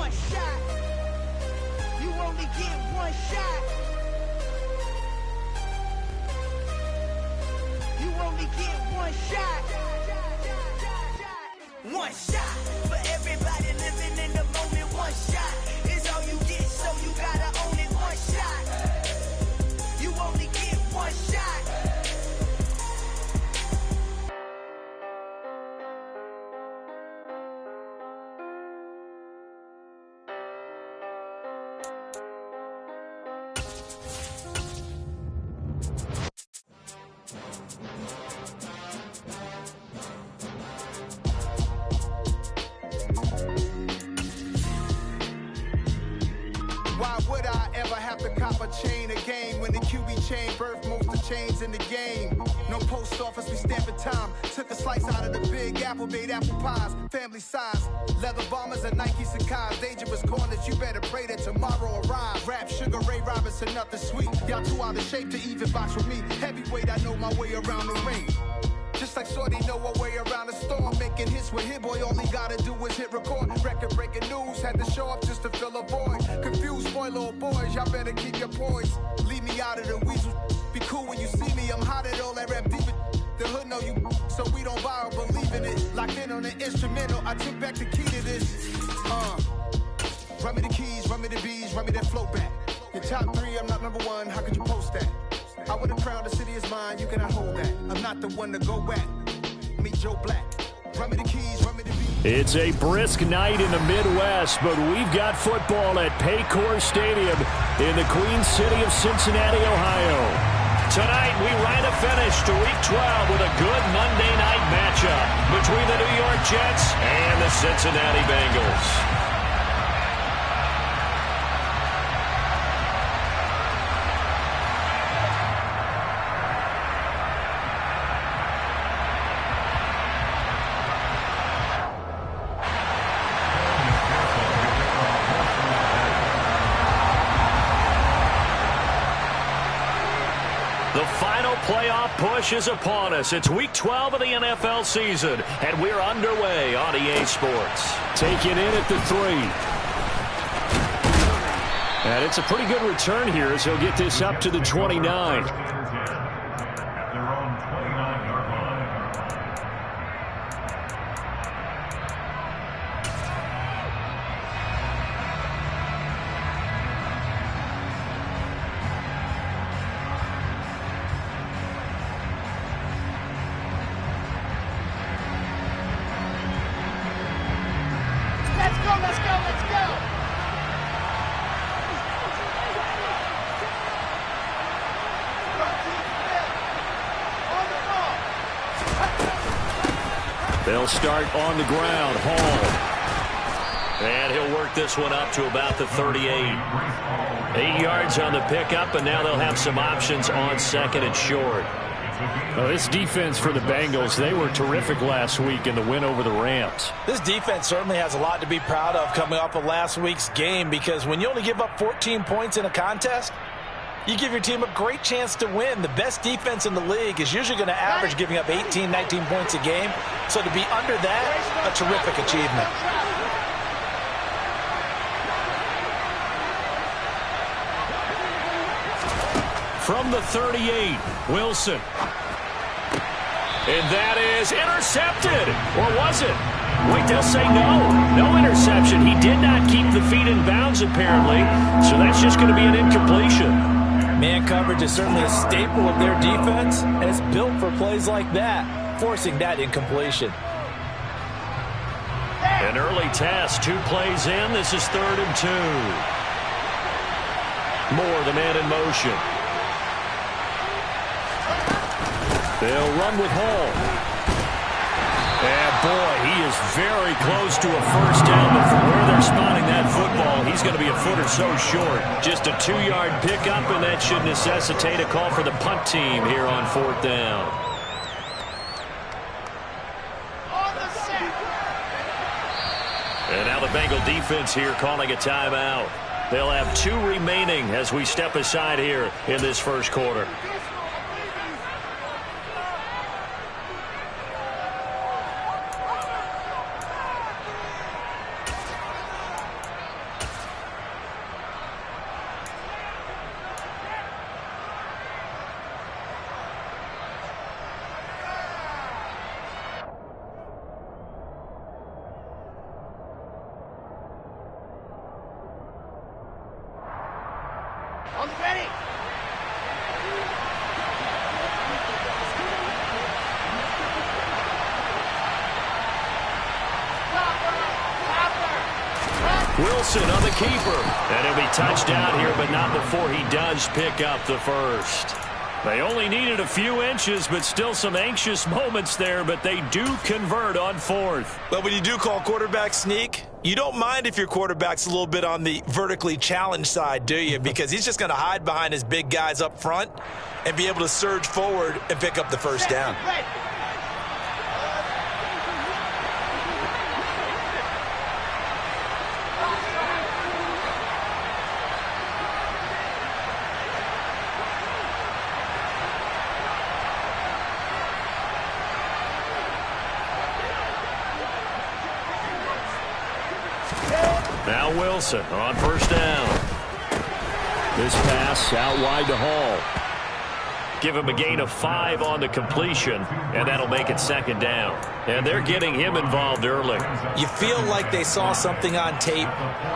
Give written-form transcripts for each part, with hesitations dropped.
one shot. You only get one shot. You only get one shot. One shot for everybody living in the moment. One shot is all you get, so you gotta own it. One shot. You only get one shot. Why would I ever have to cop a chain a game when the QB chain birthed most of chains in the game? No post office, we stamping time. Took a slice out of the big apple, made apple pies, family size. Leather bombers and Nike Sacai's. Dangerous corners, you better pray that tomorrow arrives. Rap, Sugar Ray Robinson, nothing sweet. Y'all too out of shape to even box with me. Heavyweight, I know my way around the ring. Just like Shorty know a way around the storm. Making hits with Hit Boy, all he gotta do is hit record. Record breaking news, had to show up just to fill a void. Confused boy, little boys, y'all better keep your poise. Leave me out of the weasel. Be cool when you see me, I'm hot at all that rap deep. The hood know you, so we don't buy or believe in it. Locked in on the instrumental, I took back the key to this. Run me the keys, run me the bees, run me that flow back. Your top three, I'm not number one, how could you post that? I would have crowned the city is mine, you cannot hold that. I'm not the one to go back. Meet Joe Black. Run me the keys, run me the beat. It's a brisk night in the Midwest, but we've got football at Paycor Stadium in the Queen City of Cincinnati, Ohio. Tonight, we write a finish to Week 12 with a good Monday night matchup between the New York Jets and the Cincinnati Bengals. The final playoff push is upon us. It's Week 12 of the NFL season, and we're underway on EA Sports. Taking in at the 3. And it's a pretty good return here as he'll get this up to the 29. They'll start on the ground. Hall. And he'll work this one up to about the 38. 8 yards on the pickup, and now they'll have some options on second and short. Well, this defense for the Bengals, they were terrific last week in the win over the Rams. This defense certainly has a lot to be proud of coming off of last week's game, because when you only give up 14 points in a contest, you give your team a great chance to win. The best defense in the league is usually going to average giving up 18, 19 points a game. So to be under that, a terrific achievement. From the 38, Wilson. And that is intercepted. Or was it? Wait, they'll say no. No interception. He did not keep the feet in bounds, apparently. So that's just going to be an incompletion. Man coverage is certainly a staple of their defense, and it's built for plays like that, forcing that incompletion. An early test, 2 plays in. This is 3rd and 2. Moore, the man in motion. They'll run with Hall. And boy, he is very close to a first down, but from where they're spotting that football, he's going to be a foot or so short. Just a 2-yard pickup, and that should necessitate a call for the punt team here on 4th down. And now the Bengal defense here calling a timeout. They'll have 2 remaining as we step aside here in this first quarter. Wilson on the keeper. And he'll be touchdown here, but not before he does pick up the first. They only needed a few inches, but still some anxious moments there, but they do convert on fourth. But when you do call quarterback sneak, you don't mind if your quarterback's a little bit on the vertically challenged side, do you? Because he's just going to hide behind his big guys up front and be able to surge forward and pick up the first down. Now Wilson on first down. This pass out wide to Hall. Give him a gain of 5 on the completion, and that'll make it second down. And they're getting him involved early. You feel like they saw something on tape,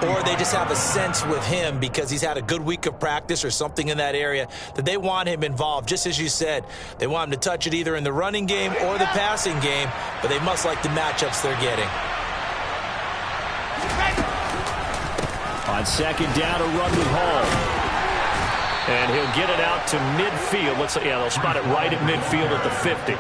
or they just have a sense with him because he's had a good week of practice or something in that area that they want him involved. Just as you said, they want him to touch it either in the running game or the passing game, but they must like the matchups they're getting. On second down, a run with Hall. And he'll get it out to midfield. They'll spot it right at midfield at the 50.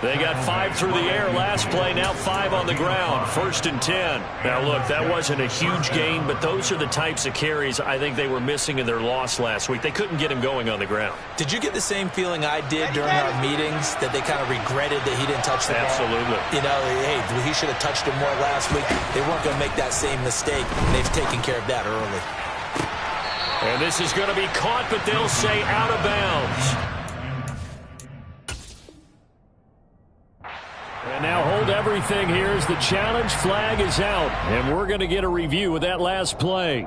They got 5 through the air last play, now 5 on the ground. 1st and 10. Now, look, that wasn't a huge gain, but those are the types of carries I think they were missing in their loss last week. They couldn't get him going on the ground. Did you get the same feeling I did during our meetings, that they kind of regretted that he didn't touch the ball? Absolutely. You know, hey, he should have touched him more last week. They weren't going to make that same mistake. They've taken care of that early. And this is going to be caught, but they'll say out of bounds. And now hold everything here as the challenge flag is out. And we're going to get a review of that last play.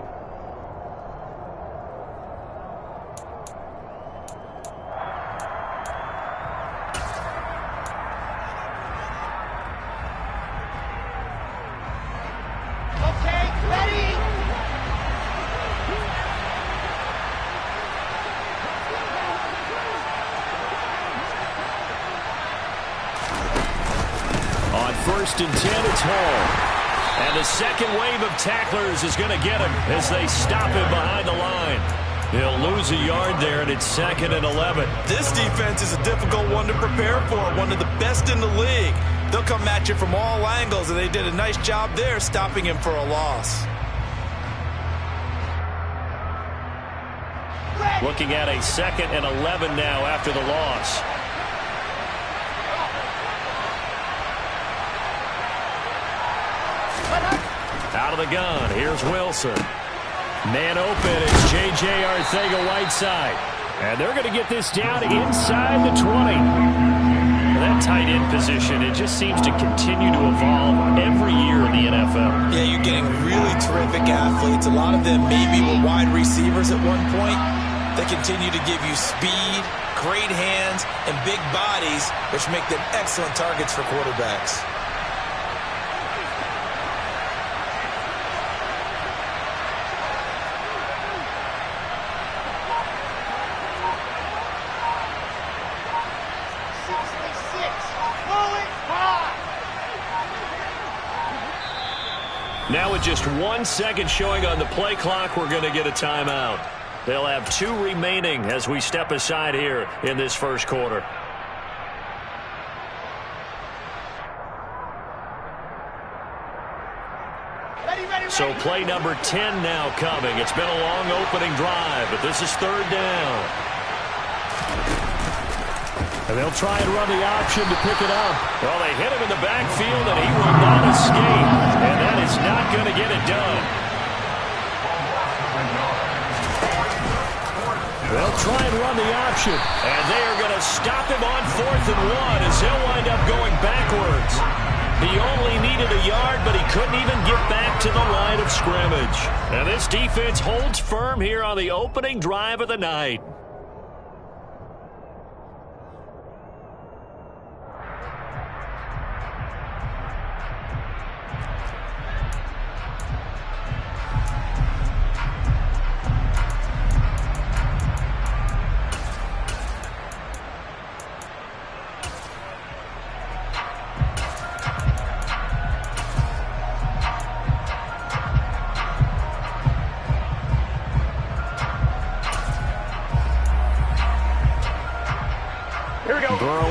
First and 10, it's Hall. And the second wave of tacklers is going to get him as they stop him behind the line. He'll lose a yard there, and it's 2nd and 11. This defense is a difficult one to prepare for, one of the best in the league. They'll come at you from all angles, and they did a nice job there stopping him for a loss. Looking at a 2nd and 11 now after the loss. Out of the gun, here's Wilson. Man open, it's J.J. Arcega-Whiteside. And they're going to get this down inside the 20. That tight end position, it just seems to continue to evolve every year in the NFL. Yeah, you're getting really terrific athletes. A lot of them maybe were wide receivers at one point. They continue to give you speed, great hands, and big bodies, which make them excellent targets for quarterbacks. Now with just 1 second showing on the play clock, we're going to get a timeout. They'll have 2 remaining as we step aside here in this first quarter. So play number 10 now coming. It's been a long opening drive, but this is 3rd down. And they'll try and run the option to pick it up. Well, they hit him in the backfield, and he will not escape. And that is not going to get it done. They'll try and run the option. And they are going to stop him on 4th and 1 as he'll wind up going backwards. He only needed a yard, but he couldn't even get back to the line of scrimmage. And this defense holds firm here on the opening drive of the night.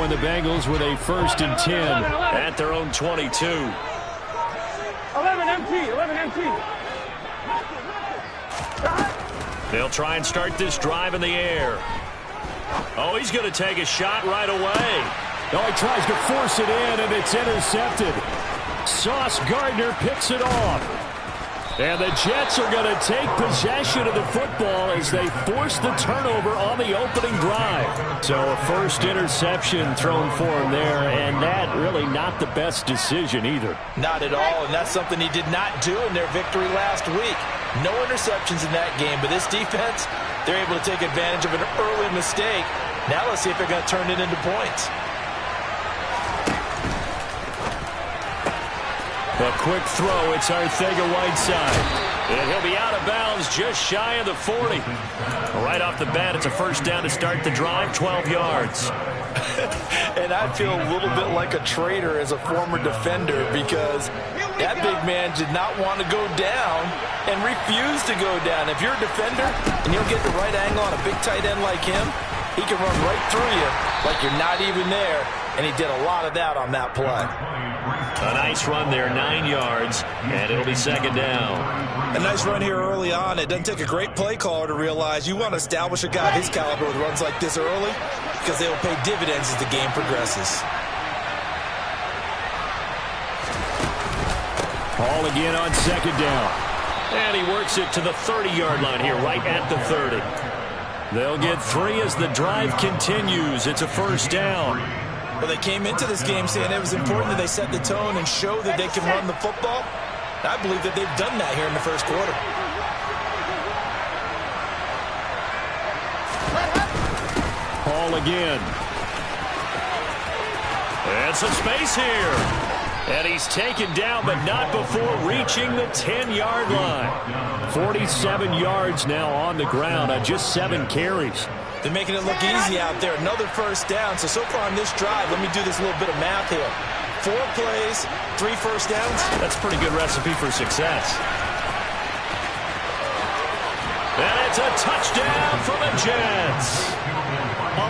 and the Bengals with a 1st and 10 at their own 22. 11 empty. They'll try and start this drive in the air. Oh, he's going to take a shot right away. Oh, he tries to force it in, and it's intercepted. Sauce Gardner picks it off. And the Jets are going to take possession of the football as they force the turnover on the opening drive. So a first interception thrown for him there, and that really not the best decision either. Not at all, and that's something he did not do in their victory last week. No interceptions in that game, but this defense, they're able to take advantage of an early mistake. Now let's see if they're going to turn it into points. A quick throw. It's Arcega-Whiteside. And he'll be out of bounds just shy of the 40. Right off the bat, it's a first down to start the drive, 12 yards. And I feel a little bit like a traitor as a former defender because that big man did not want to go down and refused to go down. If you're a defender and you'll get the right angle on a big tight end like him, he can run right through you like you're not even there. And he did a lot of that on that play. A nice run there, 9 yards, and it'll be second down. A nice run here early on. It doesn't take a great play caller to realize you want to establish a guy of his caliber with runs like this early because they will pay dividends as the game progresses. Ball again on second down. And he works it to the 30-yard line here, right at the 30. They'll get 3 as the drive continues. It's a first down. Well, they came into this game saying it was important that they set the tone and show that they can run the football. I believe that they've done that here in the first quarter. Ball again. And some space here. And he's taken down, but not before reaching the 10-yard line. 47 yards now on the ground on just 7 carries. They're making it look easy out there. Another first down. So far on this drive, let me do this little bit of math here. 4 plays, 3 first downs. That's a pretty good recipe for success. And it's a touchdown for the Jets.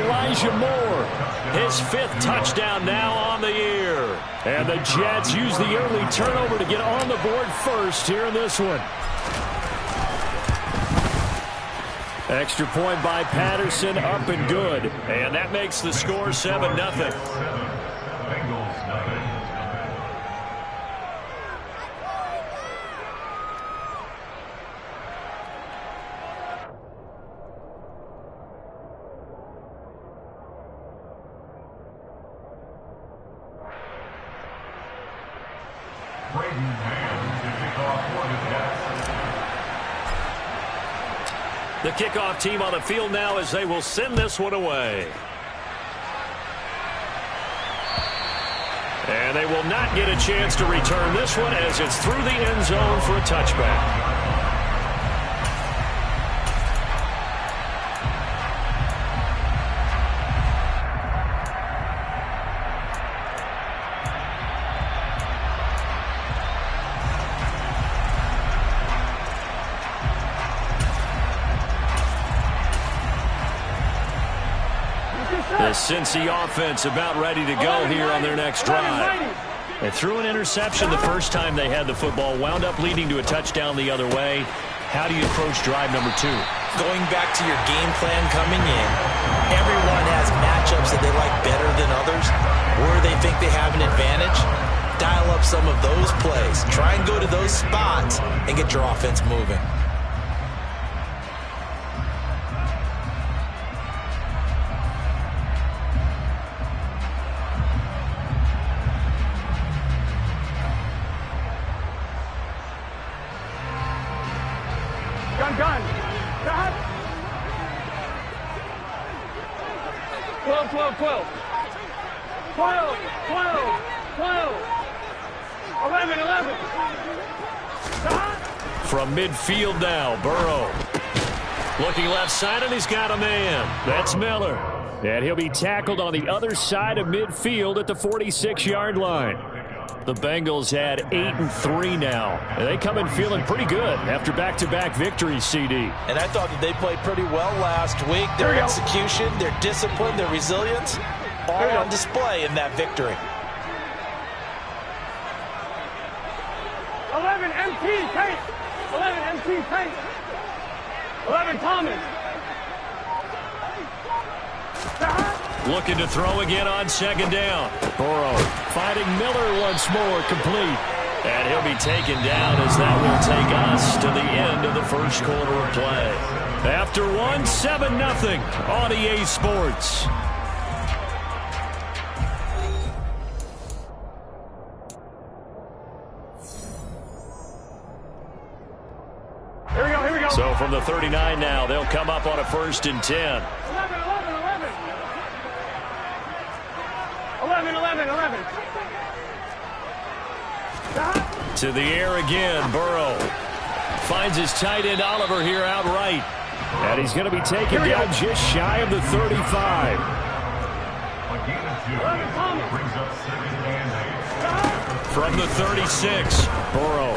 Elijah Moore, his 5th touchdown now on the year. And the Jets use the early turnover to get on the board first here in this one. Extra point by Patterson, up and good. And that makes the score 7-0. The kickoff team on the field now as they will send this one away. And they will not get a chance to return this one as it's through the end zone for a touchback. The Cincy offense about ready to go here on their next drive. They threw an interception the first time they had the football, wound up leading to a touchdown the other way. How do you approach drive number 2? Going back to your game plan coming in, everyone has matchups that they like better than others, where they think they have an advantage. Dial up some of those plays. Try and go to those spots and get your offense moving. Gun. Stop. 12. 11. Stop. From midfield now, Burrow. Looking left side, and he's got a man. That's Miller. And he'll be tackled on the other side of midfield at the 46-yard line. The Bengals had 8-3 now. And they come in feeling pretty good after back-to-back victories, CD. And I thought that they played pretty well last week. Their execution, their discipline, their resilience, all on display in that victory. 11 MT, Tate. 11 MT, Tate. 11 Thomas. Looking to throw again on second down. Burrow fighting Miller once more, complete. And he'll be taken down as that will take us to the end of the first quarter of play. After one, 7-0 on EA Sports. Here we go. So from the 39 now, they'll come up on a 1st and 10. 11. 11. To the air again, Burrow. Finds his tight end Oliver here outright. And he's going to be taken down just shy of the 35. From the 36, Burrow.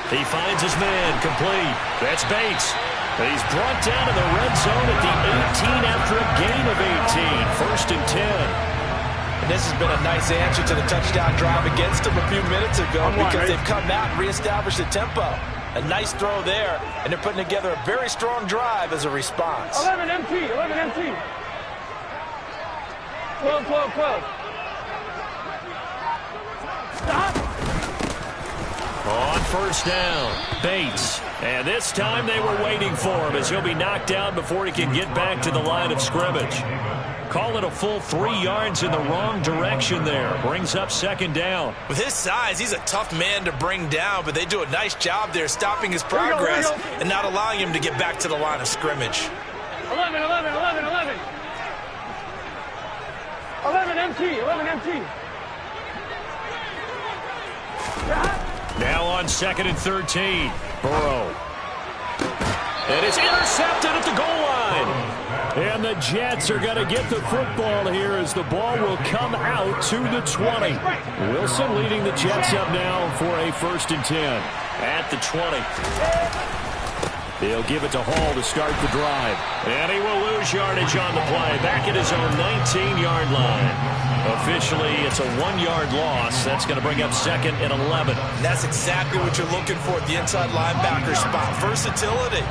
He finds his man, complete. That's Bates. He's brought down in the red zone at the 18 after a gain of 18. 1st and 10. And this has been a nice answer to the touchdown drive against them a few minutes ago because they've come out and reestablished the tempo. A nice throw there, and they're putting together a very strong drive as a response. 11 MT. 12. Stop. On 1st down, Bates. And this time they were waiting for him as he'll be knocked down before he can get back to the line of scrimmage. Call it a full 3 yards in the wrong direction there. Brings up 2nd down. With his size, he's a tough man to bring down, but they do a nice job there stopping his progress and not allowing him to get back to the line of scrimmage. 11 MT. Now on 2nd and 13. Burrow. And it's intercepted at the goal line. And the Jets are going to get the football here as the ball will come out to the 20. Wilson leading the Jets up now for a 1st and 10 at the 20. They'll give it to Hall to start the drive. And he will lose yardage on the play. Back at his own 19-yard line. Officially, it's a 1-yard loss. That's going to bring up 2nd and 11. That's exactly what you're looking for at the inside linebacker spot. Versatility.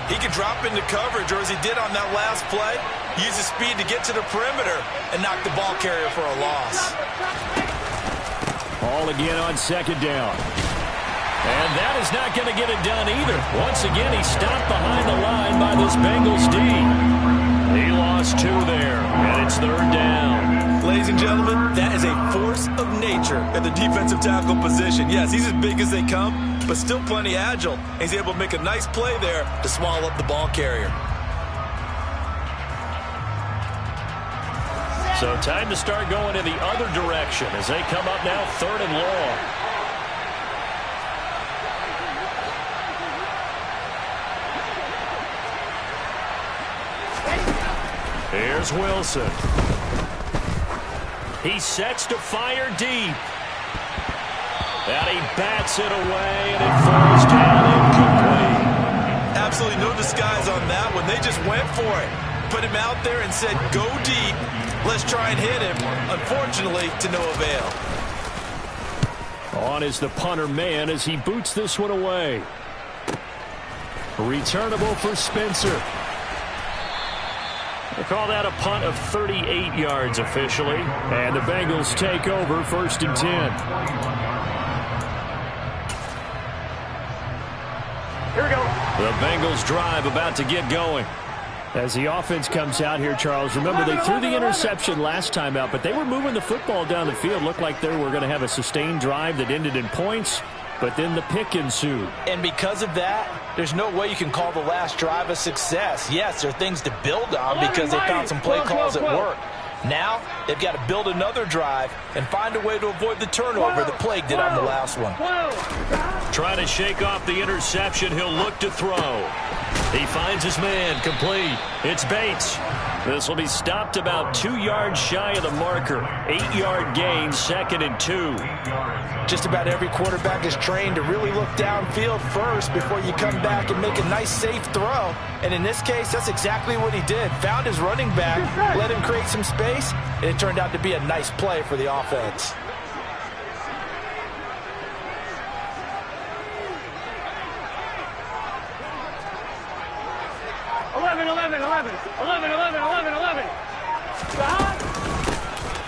He can drop into coverage, or as he did on that last play, use his speed to get to the perimeter and knock the ball carrier for a loss. Hall again on 2nd down. And that is not going to get it done either. Once again, he stopped behind the line by this Bengals D. He lost 2 there, and it's 3rd down. Ladies and gentlemen, that is a force of nature at the defensive tackle position. Yes, he's as big as they come, but still plenty agile. He's able to make a nice play there to swallow up the ball carrier. So time to start going in the other direction as they come up now 3rd and long. Here's Wilson. He sets to fire deep. And he bats it away, and it falls down incomplete. Absolutely no disguise on that one. They just went for it. Put him out there and said, go deep. Let's try and hit him. Unfortunately, to no avail. On is the punter man as he boots this one away. Returnable for Spencer. They call that a punt of 38 yards officially. And the Bengals take over 1st and 10. Here we go. The Bengals drive about to get going. As the offense comes out here, Charles, remember they threw the interception last time out, but they were moving the football down the field. Looked like they were going to have a sustained drive that ended in points, but then the pick ensued. And because of that, there's no way you can call the last drive a success. Yes, there are things to build on because they found some play calls that work. Now, they've got to build another drive and find a way to avoid the turnover that plagued it on the last one. Trying to shake off the interception, he'll look to throw. He finds his man, complete. It's Bates. This will be stopped about 2 yards shy of the marker. 8-yard gain, 2nd and 2. Just about every quarterback is trained to really look downfield first before you come back and make a nice, safe throw. And in this case, that's exactly what he did. Found his running back, let him create some space, and it turned out to be a nice play for the offense.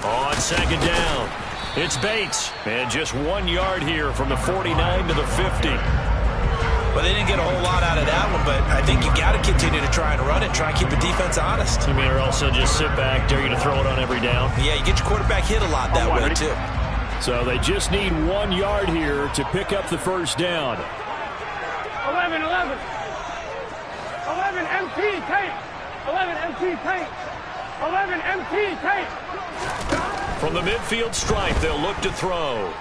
On 2nd down, it's Bates. And just 1 yard here from the 49 to the 50. Well, they didn't get a whole lot out of that one, but I think you got to continue to try and run it, try and keep the defense honest. You mean, or also just sit back, dare you to throw it on every down? Yeah, you get your quarterback hit a lot that way, too. So they just need 1 yard here to pick up the first down. 11 empty tape. 11 empty tape. 11 empty tape. From the midfield stripe, they'll look to throw.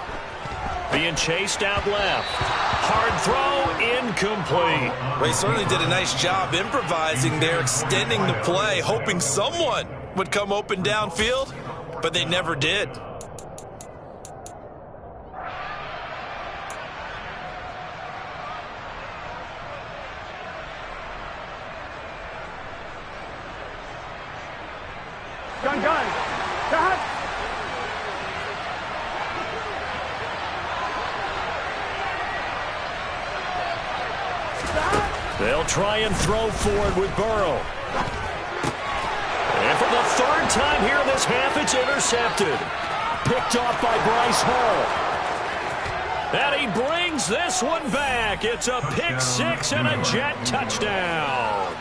Being chased out left. Hard throw, incomplete. Well, he certainly did a nice job improvising there, extending the play, hoping someone would come open downfield, but they never did. Gun. Cut. They'll try and throw forward with Burrow. And for the 3rd time here in this half, it's intercepted. Picked off by Bryce Hall. And he brings this one back. It's a pick 6 and a Jet touchdown.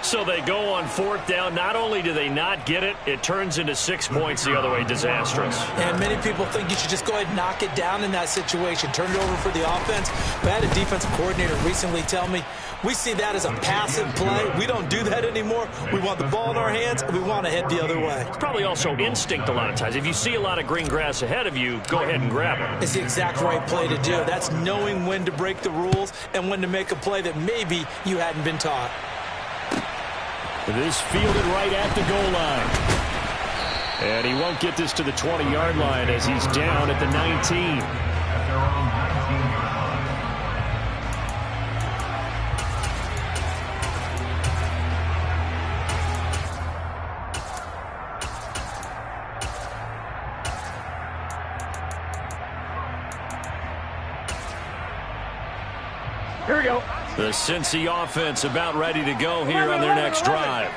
So they go on 4th down. Not only do they not get it, it turns into 6 points the other way. Disastrous. And many people think you should just go ahead and knock it down in that situation. Turn it over for the offense. But I had a defensive coordinator recently tell me, we see that as a passive play. We don't do that anymore. We want the ball in our hands, and we want to head the other way. It's probably also instinct a lot of times. If you see a lot of green grass ahead of you, go ahead and grab it. It's the exact right play to do. That's knowing when to break the rules and when to make a play that maybe you hadn't been taught. It is fielded right at the goal line. And he won't get this to the 20-yard line as he's down at the 19. Here we go. The Cincy offense about ready to go here on their next drive.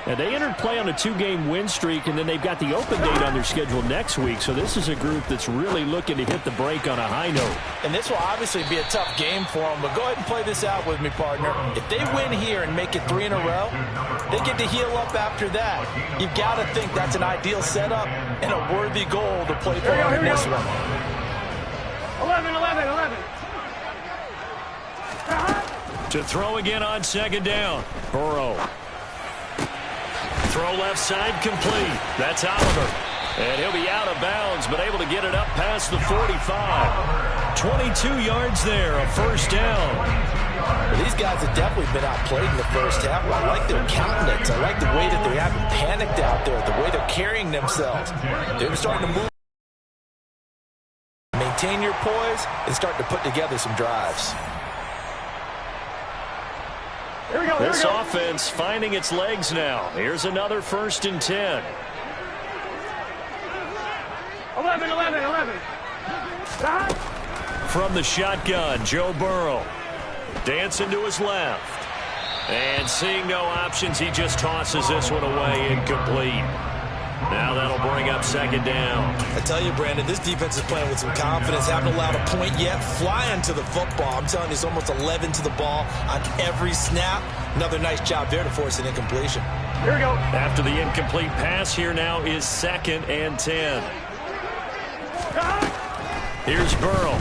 And they entered play on a 2-game win streak, and then they've got the open date on their schedule next week. So this is a group that's really looking to hit the break on a high note. And this will obviously be a tough game for them, but go ahead and play this out with me, partner. If they win here and make it 3 in a row, they get to heal up after that. You've got to think that's an ideal setup and a worthy goal to play for in this one. 11. To throw again on 2nd down. Burrow. Throw left side complete. That's Oliver. And he'll be out of bounds, but able to get it up past the 45. 22 yards there, a first down. Well, these guys have definitely been outplayed in the first half. I like their countenance. I like the way that they haven't panicked out there, the way they're carrying themselves. They're starting to move. Maintain your poise and start to put together some drives. Here we go. This offense finding its legs now. Here's another 1st and 10. 11. From the shotgun, Joe Burrow. Dancing to his left. And seeing no options, he just tosses this one away, incomplete. Now that'll bring up 2nd down. I tell you, Brandon, this defense is playing with some confidence. Haven't allowed a point yet. Flying to the football. I'm telling you, it's almost 11 to the ball on every snap. Another nice job there to force an incompletion. Here we go. After the incomplete pass, here now is 2nd and 10. Here's Burrow.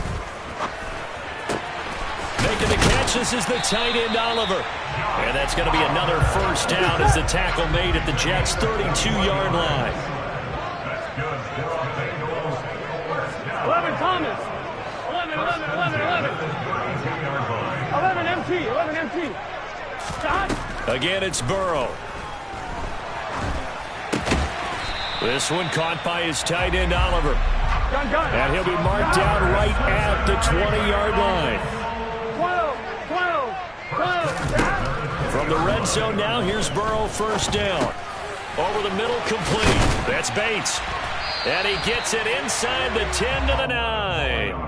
Making the catch, this is the tight end, Oliver. And that's going to be another first down as the tackle made at the Jets' 32-yard line. 11 Thomas. 11 empty. Shot. Again, it's Burrow. This one caught by his tight end, Oliver. And he'll be marked down right at the 20-yard line. 12. From the red zone now, here's Burrow, first down. Over the middle, complete. That's Bates. And he gets it inside the 10 to the 9.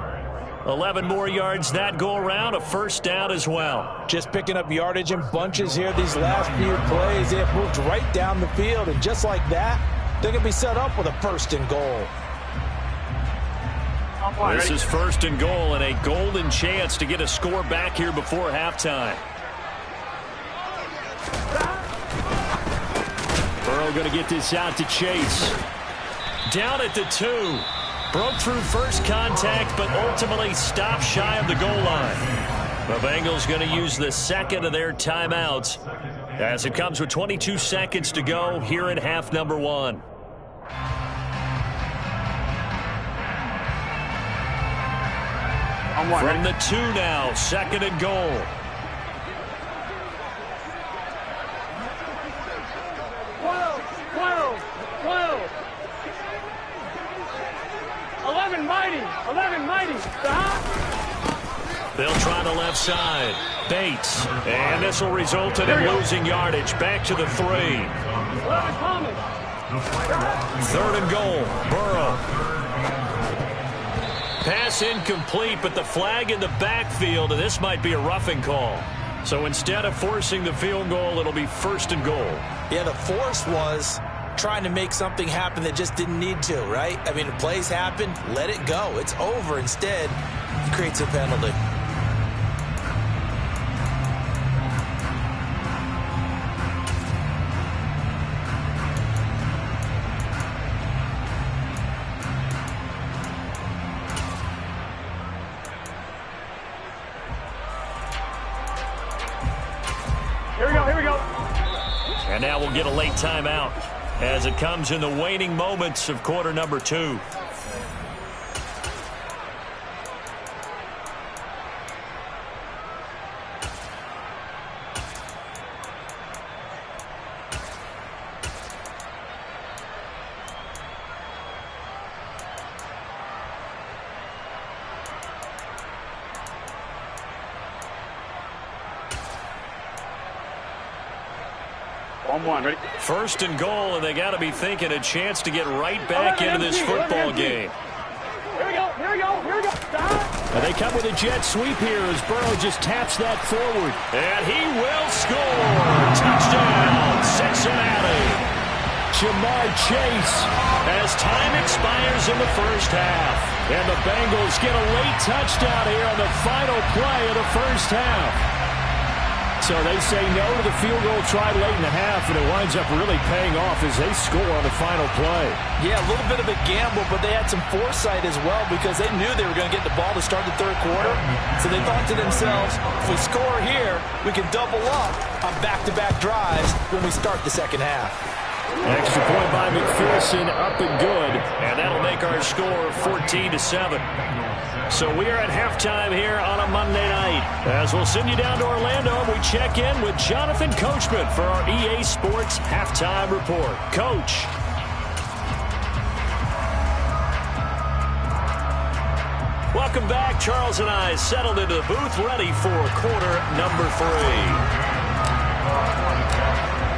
11 more yards that go around, a first down as well. Just picking up yardage in bunches here these last few plays. They have moved right down the field, and just like that, they're going to be set up with a first and goal. This is first and goal, and a golden chance to get a score back here before halftime. Burrow going to get this out to Chase. Down at the 2. Broke through first contact, but ultimately stopped shy of the goal line. The Bengals going to use the second of their timeouts as it comes with 22 seconds to go here in half number 1. From the 2 now, second and goal. 12. 11 mighty. They'll try the left side. Bates. And this will result in him losing yardage. Back to the 3. 11 Thomas. Third and goal. Burrow. Pass incomplete, but the flag in the backfield, and this might be a roughing call. So instead of forcing the field goal, it'll be first and goal. Yeah, the force was trying to make something happen that just didn't need to, right? I mean, the plays happen, let it go. It's over. Instead, he creates a penalty. Here we go. And now we'll get a late timeout as it comes in the waning moments of quarter number 2. Ready? First and goal, and they got to be thinking a chance to get right back into this football game. Here we go. And they come with a jet sweep here as Burrow just taps that forward. And he will score. Touchdown, Cincinnati. Jamar Chase as time expires in the first half. And the Bengals get a late touchdown here on the final play of the first half. So they say no to the field goal try late in the half, and it winds up really paying off as they score on the final play. Yeah, a little bit of a gamble, but they had some foresight as well because they knew they were going to get the ball to start the third quarter. So they thought to themselves, if we score here, we can double up on back-to-back drives when we start the second half. Extra point by McPherson, up and good, and that'll make our score 14-7. So we are at halftime here on a Monday night. As we'll send you down to Orlando, we check in with Jonathan Coachman for our EA Sports Halftime Report. Coach. Welcome back. Charles and I settled into the booth, ready for quarter number 3.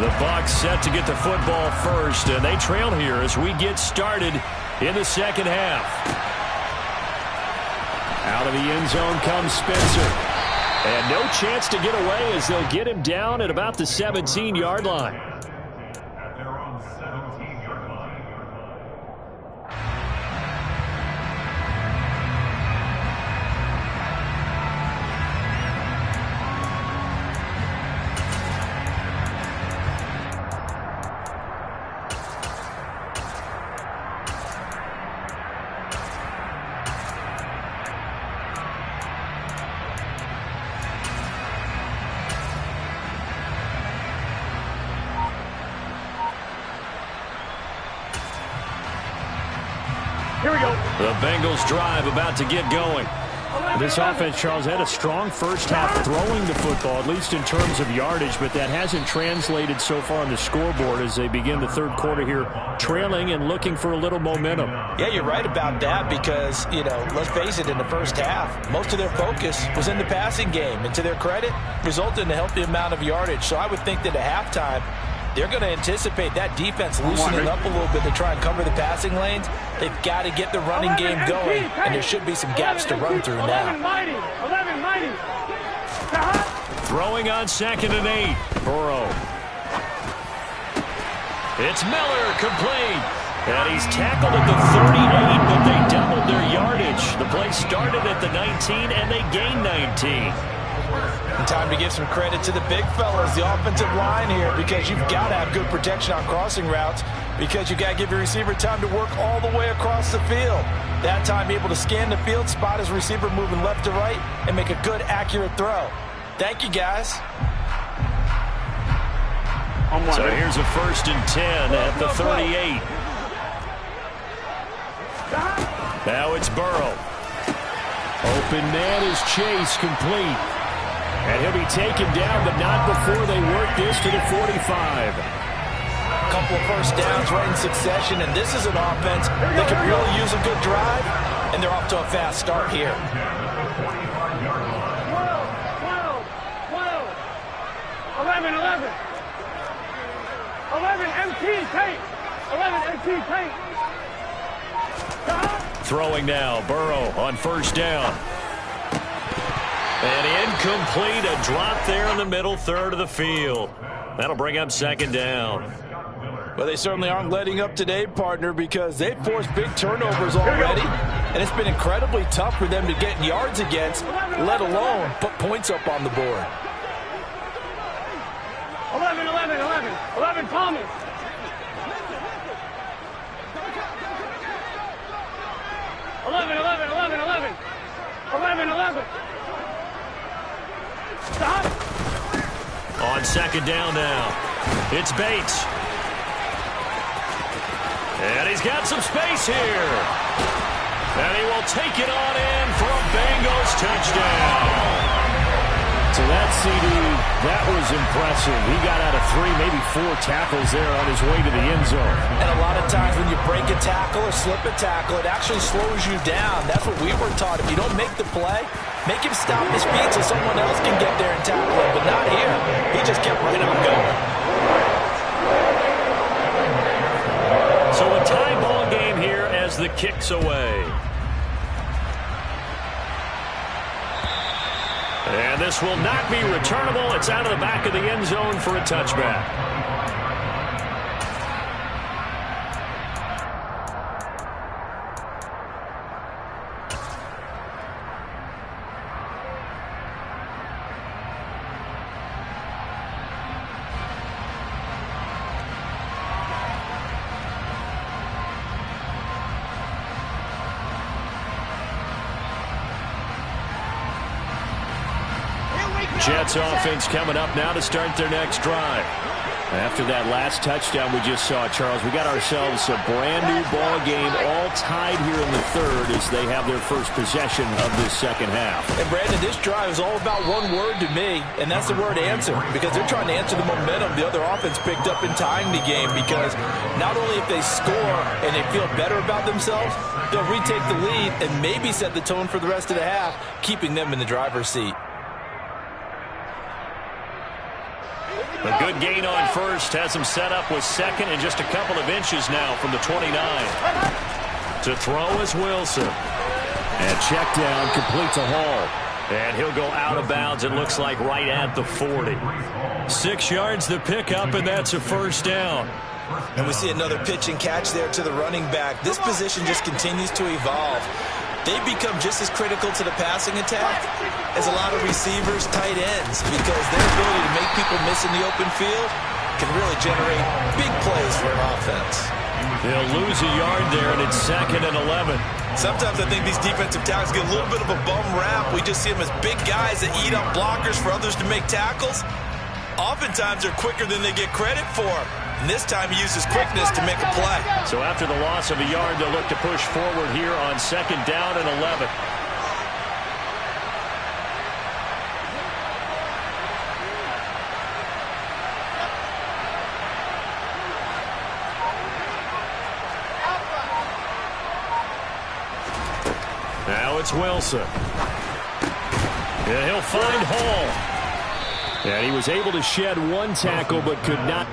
The Bucs set to get the football first, and they trail here as we get started in the second half. Out of the end zone comes Spencer. And no chance to get away as they'll get him down at about the 17-yard line. The Bengals drive about to get going. This offense, Charles, had a strong first half throwing the football, at least in terms of yardage, but that hasn't translated so far on the scoreboard as they begin the third quarter here, trailing and looking for a little momentum. Yeah, you're right about that because, let's face it, in the first half, most of their focus was in the passing game, and to their credit, resulted in a healthy amount of yardage. So I would think that at halftime, they're going to anticipate that defense loosening up a little bit to try and cover the passing lanes. They've got to get the running game going, and there should be some gaps to run through now. 11 mighty. Throwing on 2nd and 8. Burrow. It's Miller, complete. And he's tackled at the 38, but they doubled their yardage. The play started at the 19, and they gained 19. And time to give some credit to the big fellas, the offensive line here, because you've got to have good protection on crossing routes because you've got to give your receiver time to work all the way across the field. That time, able to scan the field, spot his receiver moving left to right, and make a good, accurate throw. Thank you, guys. So here's a 1st and 10 at the 38. Now it's Burrow. Open man is Chase, complete. And he'll be taken down, but not before they work this to the 45. A couple of first downs right in succession, and this is an offense that could really use a good drive, and they're off to a fast start here. 11. 11 MT tape. 11 MT tape. Throwing now, Burrow on 1st down. And incomplete, a drop there in the middle third of the field. That'll bring up 2nd down. Well, they certainly aren't letting up today, partner, because they've forced big turnovers already. And it's been incredibly tough for them to get yards against, let alone put points up on the board. 11 Thomas. 11. Stop. On 2nd down now, it's Bates. And he's got some space here. And he will take it on in for a Bengals touchdown. So that CD, that was impressive. He got out of 3, maybe 4 tackles there on his way to the end zone. And a lot of times when you break a tackle or slip a tackle, it actually slows you down. That's what we were taught. If you don't make the play, make him stop his feet so someone else can get there and tackle him. But not here. He just kept right on going. So a tie ball game here as the kick's away. And this will not be returnable. It's out of the back of the end zone for a touchback. Jets offense coming up now to start their next drive. After that last touchdown we just saw, Charles, we got ourselves a brand new ball game, all tied here in the third as they have their first possession of this second half. And Brandon, this drive is all about one word to me, and that's the word answer, because they're trying to answer the momentum the other offense picked up in tying the game, because not only if they score and they feel better about themselves, they'll retake the lead and maybe set the tone for the rest of the half, keeping them in the driver's seat. A good gain on first has him set up with 2nd and just a couple of inches now from the 29. To throw is Wilson. And check down, complete to Hall. And he'll go out of bounds, it looks like right at the 40. 6 yards the pickup, and that's a 1st down. And we see another pitch and catch there to the running back. This position just continues to evolve. They become just as critical to the passing attack as a lot of receivers, tight ends, because their ability to make people miss in the open field can really generate big plays for an offense. They'll lose a yard there, and it's 2nd and 11. Sometimes I think these defensive tackles get a little bit of a bum rap. We just see them as big guys that eat up blockers for others to make tackles. Oftentimes they're quicker than they get credit for. And this time he uses quickness to make a play. So after the loss of a yard, they'll look to push forward here on 2nd down and 11. Now it's Wilson. And he'll find Hall. And he was able to shed one tackle but could not.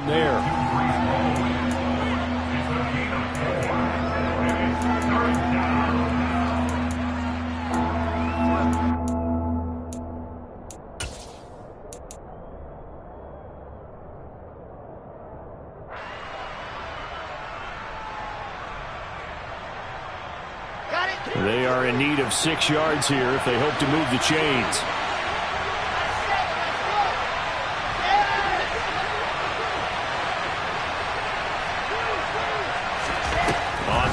There. They are in need of 6 yards here if they hope to move the chains.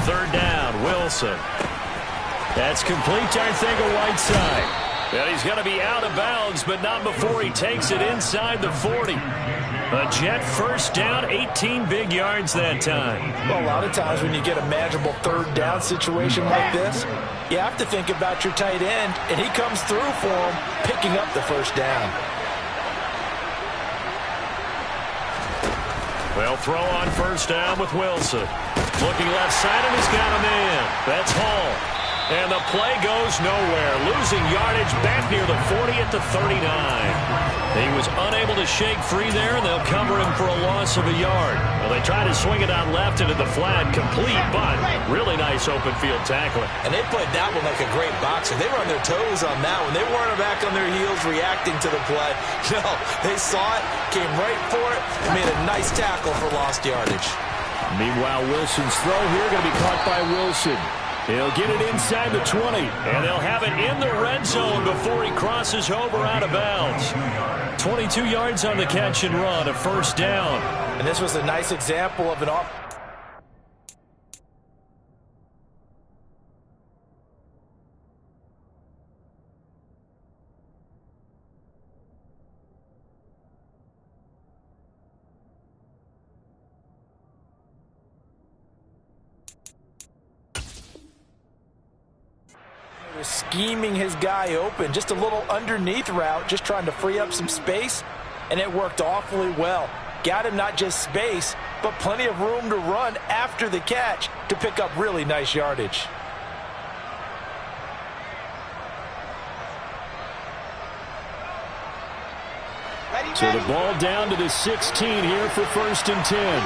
Third down, Wilson. That's complete to Arcega-Whiteside. And he's going to be out of bounds, but not before he takes it inside the 40. A Jet first down, 18 big yards that time. Well, a lot of times when you get a manageable third down situation like this, you have to think about your tight end, and he comes through for him, picking up the first down. They'll throw on first down with Wilson. Looking left side, and he's got a man. That's Hall. And the play goes nowhere. Losing yardage back near the 40 at the 39. He was unable to shake free there, and they'll cover him for a loss of a yard. Well, they try to swing it out left into the flat. Complete, but really nice open field tackling. And they played that one like a great boxer. They were on their toes on that one. They weren't back on their heels reacting to the play. No, they saw it, came right for it, and made a nice tackle for lost yardage. Meanwhile, Wilson's throw here going to be caught by Wilson. He'll get it inside the 20. And they'll have it in the red zone before he crosses over out of bounds. 22 yards on the catch and run, a first down. And this was a nice example of an off. Scheming his guy open, just a little underneath route, just trying to free up some space, and it worked awfully well. Got him not just space, but plenty of room to run after the catch to pick up really nice yardage. So the ball down to the 16 here for 1st and 10.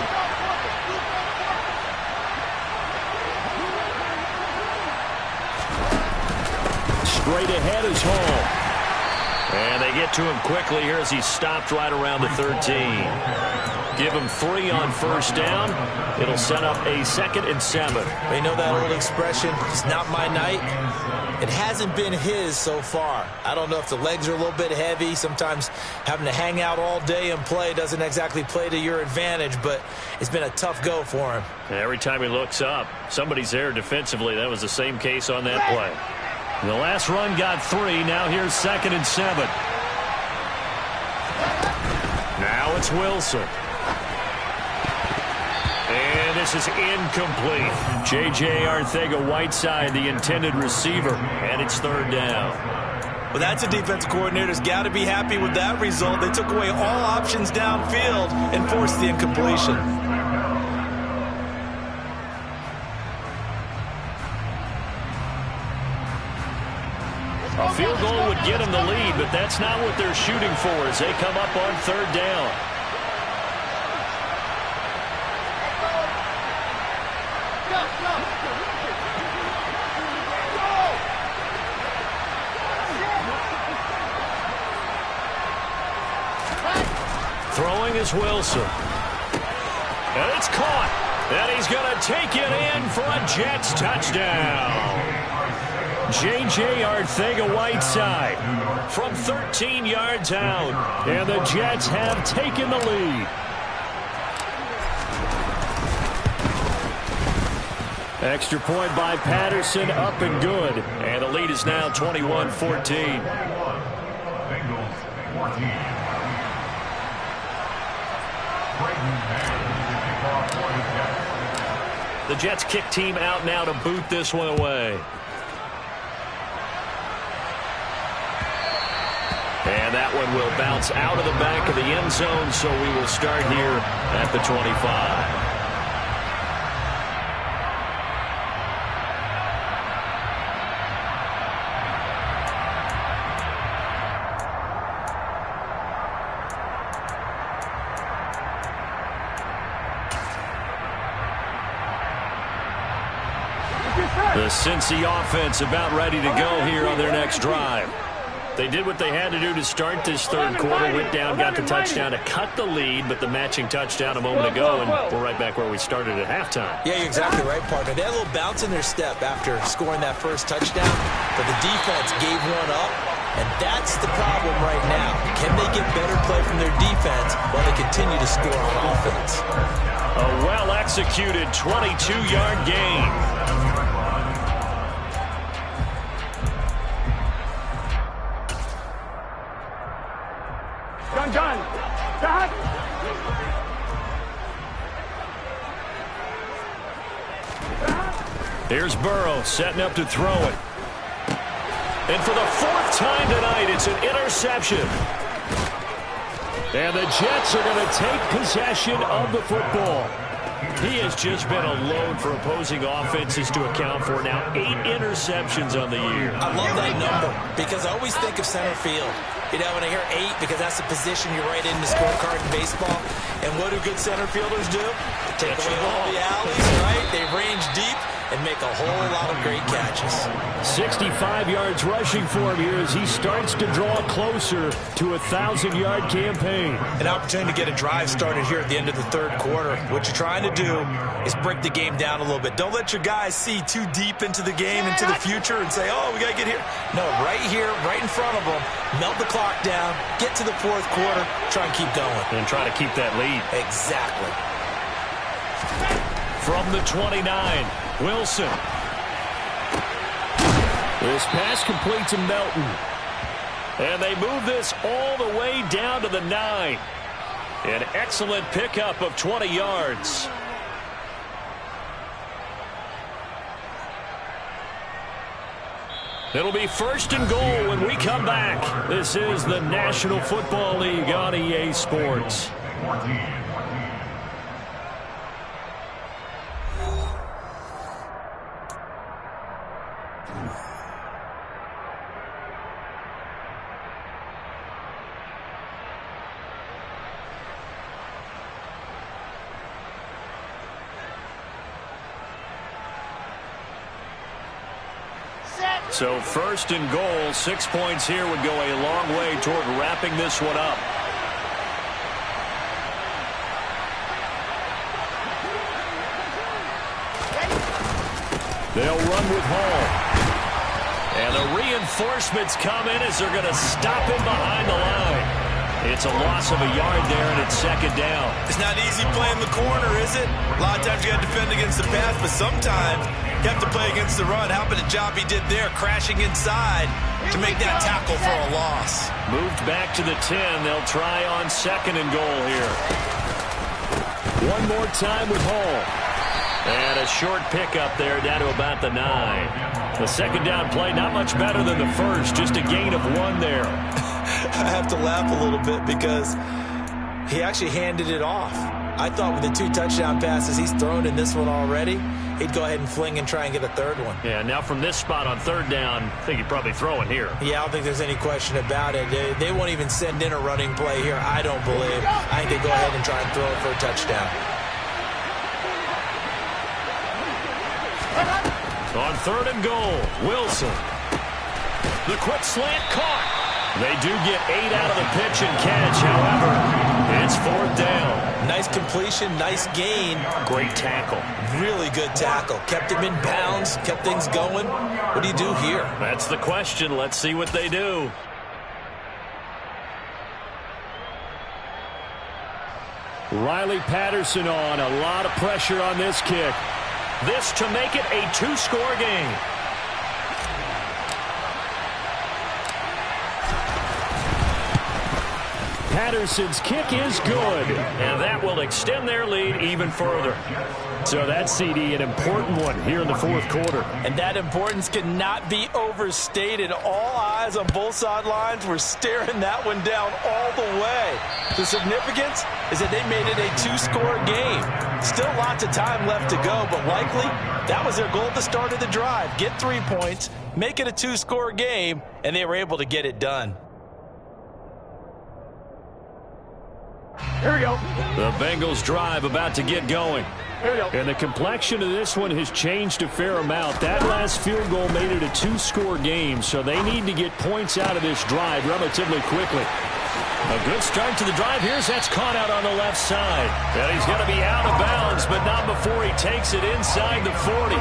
Straight ahead is Hall. And they get to him quickly here as he stopped right around the 13. Give him 3 on first down. It'll set up a 2nd and 7. You know that old expression, it's not my night. It hasn't been his so far. I don't know if the legs are a little bit heavy. Sometimes having to hang out all day and play doesn't exactly play to your advantage, but it's been a tough go for him. Every time he looks up, somebody's there defensively. That was the same case on that play. The last run got 3. Now here's 2nd and 7. Now it's Wilson. And this is incomplete. J.J. Arcega-Whiteside, the intended receiver, and it's 3rd down. Well, that's a defensive coordinator's got to be happy with that result. They took away all options downfield and forced the incompletion. A field goal would get them the lead, but that's not what they're shooting for as they come up on third down. Throwing is Wilson. And it's caught. And he's going to take it in for a Jets touchdown. J.J. Arcega-Whiteside from 13 yards out. And the Jets have taken the lead. Extra point by Patterson, up and good. And the lead is now 21-14. The Jets kick team out now to boot this one away. And that one will bounce out of the back of the end zone, so we will start here at the 25. The Cincy offense about ready to go here on their next drive. They did what they had to do to start this third quarter. Went down, got the touchdown to cut the lead, but the matching touchdown a moment ago, and we're right back where we started at halftime. Yeah, you're exactly right, partner. They had a little bounce in their step after scoring that first touchdown, but the defense gave one up, and that's the problem right now. Can they get better play from their defense while they continue to score on offense? A well-executed 22-yard gain. Here's Burrow setting up to throw it. And for the fourth time tonight, it's an interception. And the Jets are going to take possession of the football. He has just been a load for opposing offenses to account for now. 8 interceptions on the year. I love that number because I always think of center field. You know, when I hear 8, because that's the position you write in the scorecard in baseball. And what do good center fielders do? Take away all the alleys, right? They range deep and make a whole lot of great catches. 65 yards rushing for him here as he starts to draw closer to a 1,000-yard campaign. An opportunity to get a drive started here at the end of the third quarter. What you're trying to do is break the game down a little bit. Don't let your guys see too deep into the game, into the future, and say, oh, we got to get here. No, right here, right in front of them, melt the clock down, get to the fourth quarter, try and keep going. And try to keep that lead. Exactly. From the 29, Wilson. This pass complete to Melton. And they move this all the way down to the 9. An excellent pickup of 20 yards. It'll be first and goal when we come back. This is the National Football League on EA Sports. So first and goal, 6 points here would go a long way toward wrapping this one up. They'll run with Hall. And the reinforcements come in as they're going to stop him behind the line. It's a loss of a yard there, and it's second down. It's not easy playing the corner, is it? A lot of times you got to defend against the pass, but sometimes you have to play against the run. How about the job he did there, crashing inside to make that tackle for a loss? Moved back to the 10. They'll try on second and goal here. One more time with Hall. And a short pickup there down to about the 9. The second down play, not much better than the first, just a gain of 1 there. I have to laugh a little bit because he actually handed it off. I thought with the 2 touchdown passes he's thrown in this one already, he'd go ahead and fling and try and get a third one. Yeah, now from this spot on third down, I think he'd probably throw it here. Yeah, I don't think there's any question about it. They won't even send in a running play here, I don't believe. I think they go ahead and try and throw it for a touchdown. On third and goal, Wilson. The quick slant caught. They do get 8 out of the pitch and catch. However, it's fourth down. Nice completion, nice gain. Great tackle. Really good tackle. Kept him in bounds, kept things going. What do you do here? That's the question. Let's see what they do. Riley Patterson on. A lot of pressure on this kick. This to make it a 2-score game. Patterson's kick is good. And that will extend their lead even further. So that CD, an important one here in the fourth quarter. And that importance cannot be overstated. All eyes on both sidelines were staring that one down all the way. The significance is that they made it a 2-score game. Still lots of time left to go, but likely that was their goal at the start of the drive. Get 3 points, make it a 2-score game, and they were able to get it done. Here we go. The Bengals drive about to get going. Here we go. And the complexion of this one has changed a fair amount. That last field goal made it a 2-score game, so they need to get points out of this drive relatively quickly. A good start to the drive. Here's that's caught out on the left side. And he's going to be out of bounds, but not before he takes it inside the 40.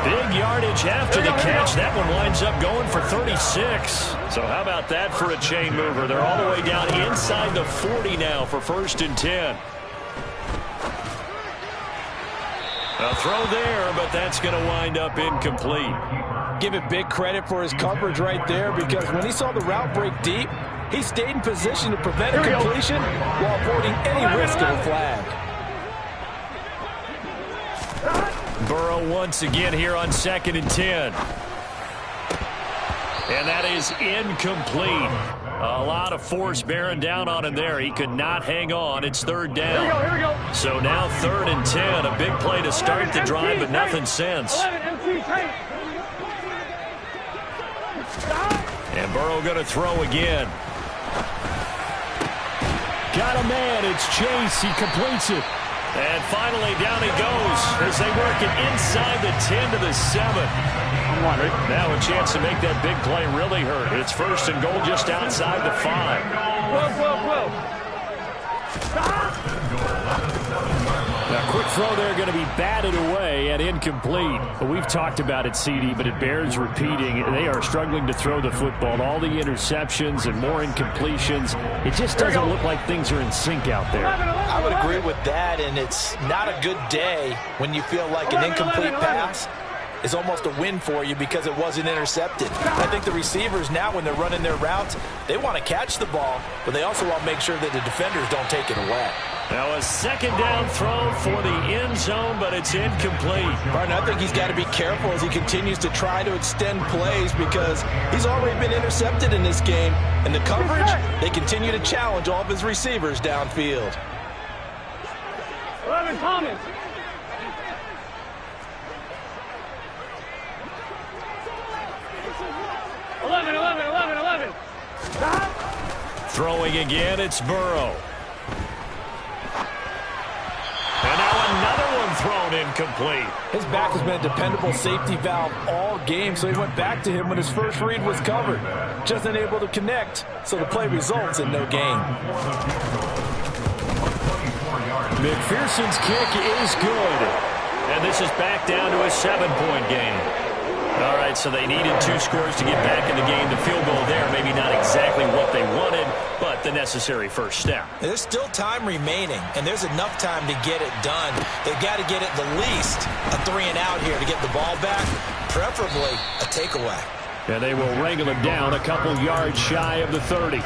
Big yardage after the catch. That one winds up going for 36. So how about that for a chain mover? They're all the way down inside the 40 now for 1st and 10. A throw there, but that's going to wind up incomplete. Give it big credit for his coverage right there, because when he saw the route break deep, he stayed in position to prevent a completion while avoiding any risk of a flag. Burrow once again here on 2nd and 10. And that is incomplete. A lot of force bearing down on him there. He could not hang on. It's 3rd down. Here we go. So now 3rd and 10. A big play to start the drive, but nothing since. 11, MC, tank. And Burrow going to throw again. Got a man. It's Chase. He completes it. And finally, down he goes as they work it inside the 10 to the 7. Now a chance to make that big play really hurt. It's 1st and goal just outside the 5. Now, quick throw there going to be batted away and incomplete. We've talked about it, CD, but it bears repeating. They are struggling to throw the football. All the interceptions and more incompletions. It just doesn't look like things are in sync out there. I would agree with that, and it's not a good day when you feel like an incomplete pass is almost a win for you because it wasn't intercepted. I think the receivers now, when they're running their routes, they want to catch the ball, but they also want to make sure that the defenders don't take it away. Now a 2nd down throw for the end zone, but it's incomplete. Martin, I think he's got to be careful as he continues to try to extend plays because he's already been intercepted in this game. And the coverage, they continue to challenge all of his receivers downfield. 11, Thomas. Eleven. Throwing again, it's Burrow. And now another one thrown incomplete. His back has been a dependable safety valve all game, so he went back to him when his first read was covered. Just unable to connect, so the play results in no gain. McPherson's kick is good. And this is back down to a 7-point game. All right, so they needed 2 scores to get back in the game. The field goal there, maybe not exactly what they wanted, but the necessary first step. There's still time remaining, and there's enough time to get it done. They've got to get it the least a 3-and-out here to get the ball back, preferably a takeaway. And they will wrangle him down a couple yards shy of the 30.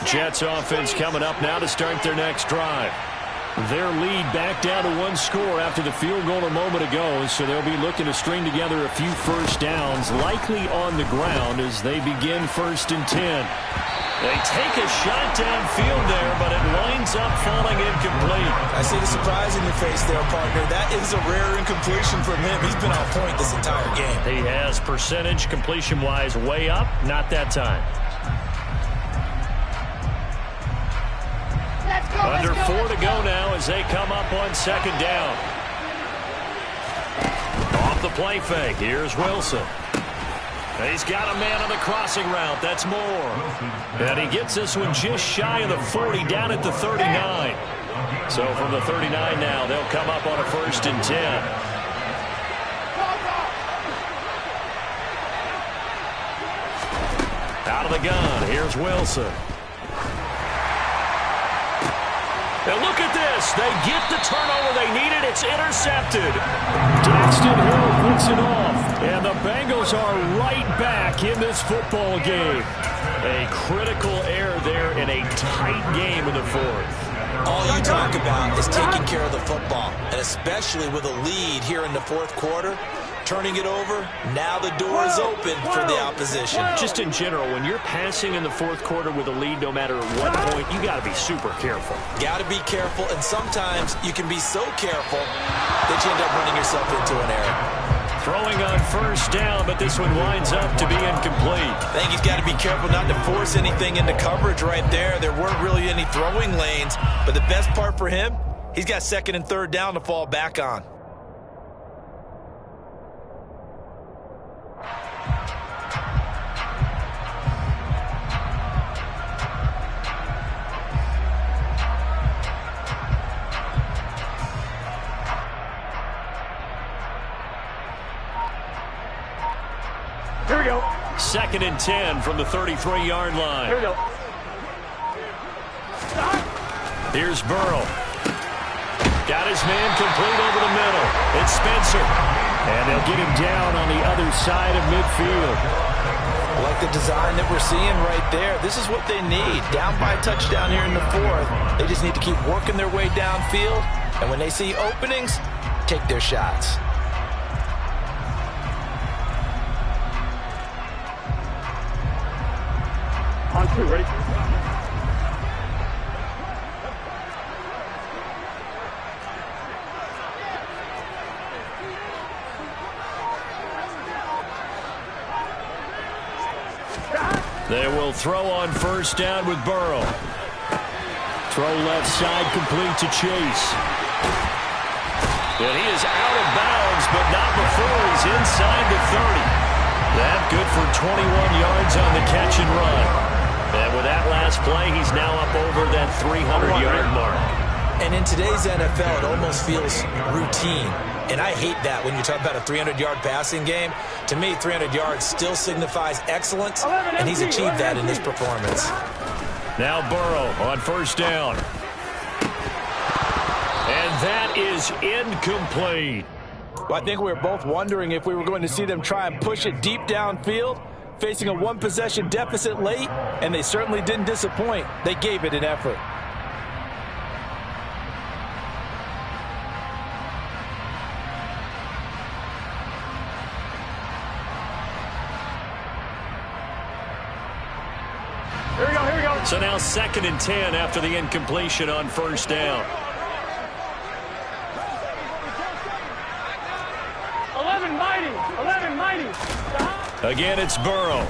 Jets offense coming up now to start their next drive. Their lead back down to 1 score after the field goal a moment ago, so they'll be looking to string together a few first downs, likely on the ground as they begin 1st and 10. They take a shot downfield there, but it winds up falling incomplete. I see the surprise in your face there, partner. That is a rare incompletion from him. He's been on point this entire game. He has percentage completion-wise way up, not that time. Under 4 to go now as they come up on 2nd down. Off the play fake, here's Wilson. He's got a man on the crossing route. That's Moore. And he gets this one just shy of the 40, down at the 39. So from the 39 now, they'll come up on a 1st and 10. Out of the gun, here's Wilson. And look at this. They get the turnover they needed. It's intercepted. Daxton Hill puts it off. And the Bengals are right back in this football game. A critical error there in a tight game in the 4th. All you talk about is taking care of the football, and especially with a lead here in the 4th quarter. Turning it over, now the door is open for the opposition. Just in general, when you're passing in the 4th quarter with a lead, no matter what point, you got to be super careful. Got to be careful, and sometimes you can be so careful that you end up running yourself into an error. Throwing on 1st down, but this one winds up to be incomplete. I think he's got to be careful not to force anything into coverage right there. There weren't really any throwing lanes, but the best part for him, he's got 2nd and 3rd down to fall back on. Here we go. 2nd and 10 from the 33-yard line. Here we go. Here's Burrow. Got his man complete over the middle. It's Spencer. And they'll get him down on the other side of midfield. I like the design that we're seeing right there. This is what they need. Down by a touchdown here in the 4th. They just need to keep working their way downfield. And when they see openings, take their shots. On 2, ready? They will throw on 1st down with Burrow. Throw left side complete to Chase. And he is out of bounds, but not before he's inside the 30. That good for 21 yards on the catch and run. And with that last play, he's now up over that 300-yard mark. And in today's NFL, it almost feels routine. And I hate that when you talk about a 300-yard passing game. To me, 300 yards still signifies excellence, and he's achieved that in this performance. Now Burrow on 1st down. And that is incomplete. Well, I think we were both wondering if we were going to see them try and push it deep downfield, facing a 1-possession deficit late, and they certainly didn't disappoint. They gave it an effort. Here we go, here we go. So now 2nd and 10 after the incompletion on 1st down. 11 mighty. Again, it's Burrow.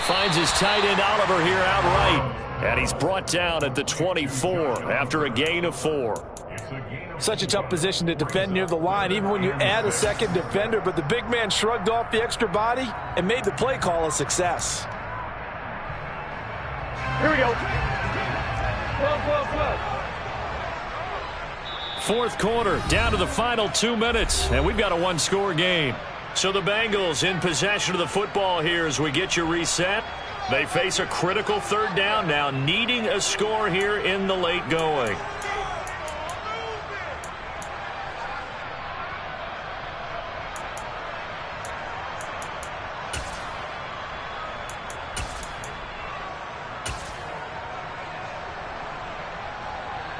Finds his tight end Oliver here outright. And he's brought down at the 24 after a gain of 4. Such a tough position to defend near the line, even when you add a 2nd defender. But the big man shrugged off the extra body and made the play call a success. Here we go. 4th quarter, down to the final 2 minutes, and we've got a 1-score game. So the Bengals in possession of the football here as we get you reset. They face a critical 3rd down now, needing a score here in the late going.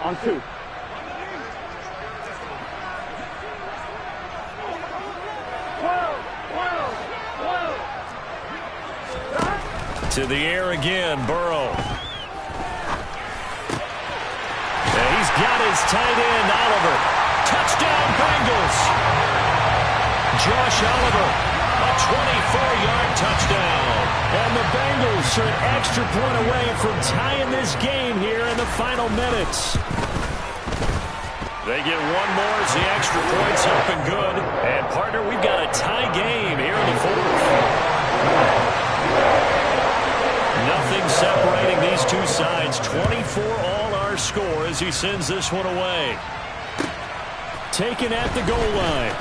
On 2. To the air again, Burrow. And he's got his tight end, Oliver. Touchdown, Bengals. Josh Oliver, a 24-yard touchdown. And the Bengals are an extra point away from tying this game here in the final minutes. They get one more as the extra point's up and good. And, partner, we've got a tie game here in the fourth. Nothing separating these two sides. 24 all our score as he sends this one away. Taken at the goal line.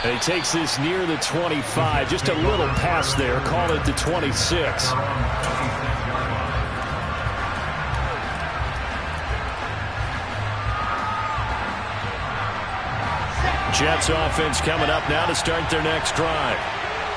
And he takes this near the 25. Just a little pass there. Call it the 26. Jets offense coming up now to start their next drive.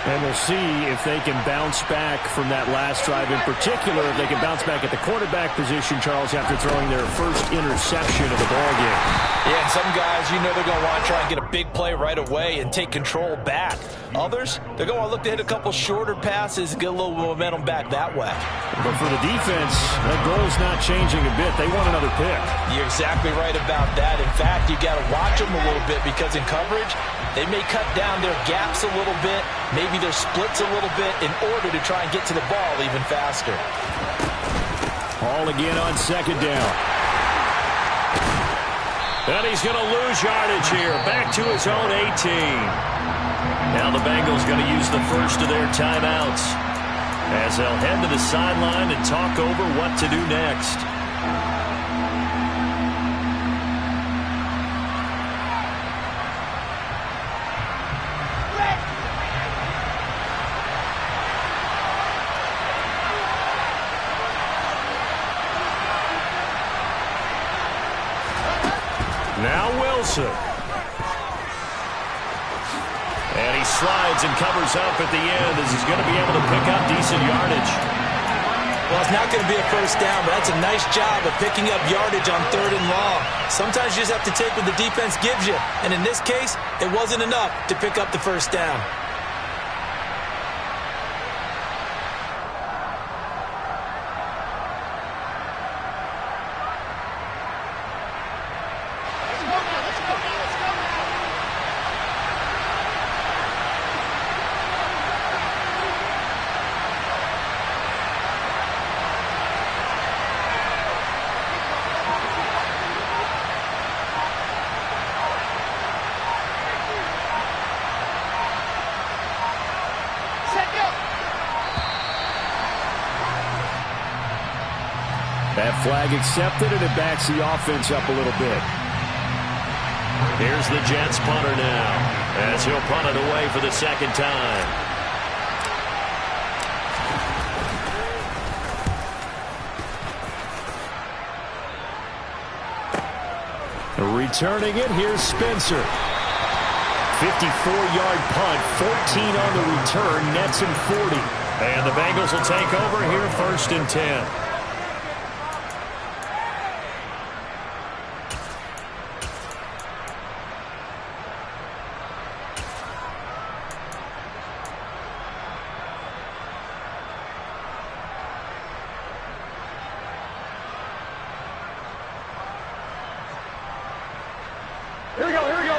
And we'll see if they can bounce back from that last drive. In particular, if they can bounce back at the quarterback position, Charles, after throwing their first interception of the ballgame. Yeah, and some guys, you know they're going to want to try and get a big play right away and take control back. Others, they're going to want to look to hit a couple shorter passes and get a little momentum back that way. But for the defense, that goal's not changing a bit. They want another pick. You're exactly right about that. In fact, you got to watch them a little bit because in coverage, they may cut down their gaps a little bit, maybe their splits a little bit in order to try and get to the ball even faster. All again on second down. And he's going to lose yardage here. Back to his own 18. Now the Bengals going to use the first of their timeouts as they'll head to the sideline and talk over what to do next. Now Wilson. And he slides and covers up at the end as he's going to be able to pick up decent yardage. Well, it's not going to be a first down, but that's a nice job of picking up yardage on 3rd and long. Sometimes you just have to take what the defense gives you. And in this case, it wasn't enough to pick up the first down. That flag accepted, and it backs the offense up a little bit. Here's the Jets punter now as he'll punt it away for the second time. Returning it, here's Spencer. 54-yard punt, 14 on the return, nets him 40. And the Bengals will take over here 1st and 10. Here we go, here we go.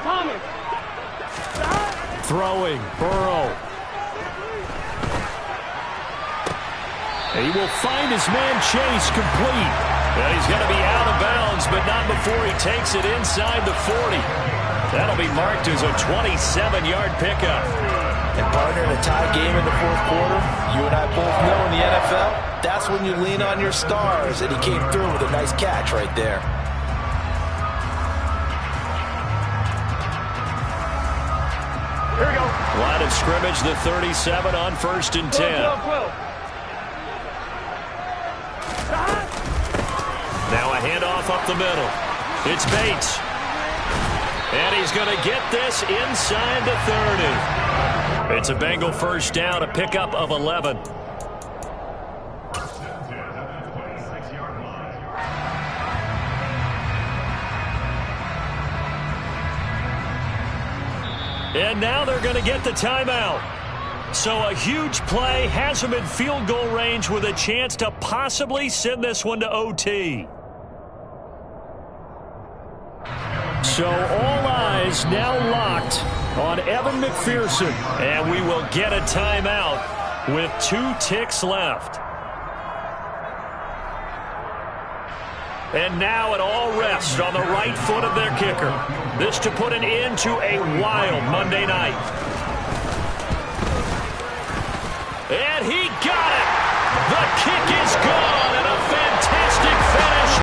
Thomas. Throwing, Burrow. And he will find his man Chase complete. And he's going to be out of bounds, but not before he takes it inside the 40. That'll be marked as a 27-yard pickup. And partner, in a tie game in the 4th quarter, you and I both know in the NFL, that's when you lean on your stars. And he came through with a nice catch right there. Here we go. Line of scrimmage, the 37 on 1st and 10. Now a handoff up the middle. It's Bates. And he's going to get this inside the 30. It's a Bengal first down, a pickup of 11. And now they're going to get the timeout. So a huge play has them in field goal range with a chance to possibly send this one to OT. So all eyes now locked on Evan McPherson. And we will get a timeout with 2 ticks left. And now it all rests on the right foot of their kicker. This to put an end to a wild Monday night. And he got it! The kick is gone!